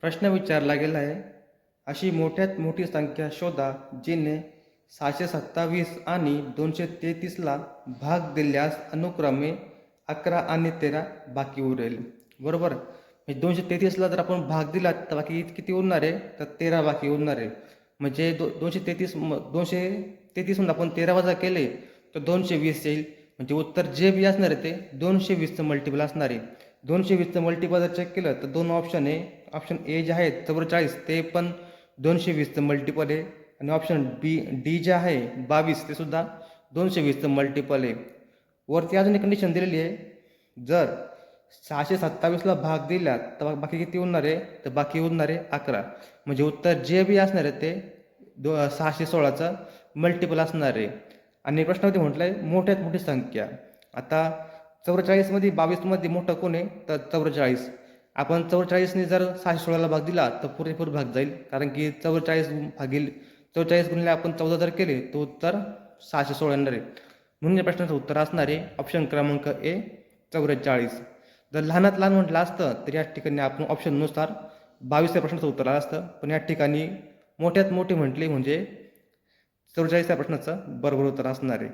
प्रश्न विचारला गेला आहे, अशी मोठ्यात मोठी संख्या शोधा जिने 627 आणि 233ला भाग दिल्यास अनुक्रमे 11 आणि 13 बाकी उरेल. बरोबर. 233ला जर आपण भाग दिला तर बाकी किती उरणार आहे? तर 13 बाकी उरणार आहे. म्हणजे 233 म्हणून आपण 13 वजा केले तर 220 येईल. म्हणजे उत्तर जे बी असणार आहे ते 220चं मल्टिपल असणार आहे. 220चं मल्टिपल जर चेक केलं तर दोन ऑप्शन आहे. ऑप्शन ए जे आहे 44 ते पण 220चं मल्टिपल आहे आणि ऑप्शन डी जे आहे 22 ते सुद्धा 220चं मल्टिपल आहे. वरती अजून एक कंडिशन दिलेली आहे, जर 627ला भाग दिला तर बाकी किती उरणार आहे? तर बाकी उरणार आहे 11. म्हणजे उत्तर जे बी असणार आहे ते 616चं मल्टिपल असणार आहे. आणि प्रश्नामध्ये म्हटलं आहे मोठ्यात मोठी संख्या. आता 44मध्ये 22मध्ये मोठं कोण आहे? तर 44. आपण 44ने जर 616ला भाग दिला तर पुरेपूर भाग जाईल, कारण की 44 गुणिले आपण 14 जर केले तर उत्तर 616 येणार आहे. म्हणून या प्रश्नाचं उत्तर असणार आहे ऑप्शन क्रमांक ए 44. जर लहानात लहान म्हटलं असतं तर या ठिकाणी आपण ऑप्शननुसार 22 या प्रश्नाचं उत्तर आलं असतं, पण या ठिकाणी मोठ्यात मोठे म्हटले म्हणजे 44 या प्रश्नाचं बरोबर उत्तर असणार आहे.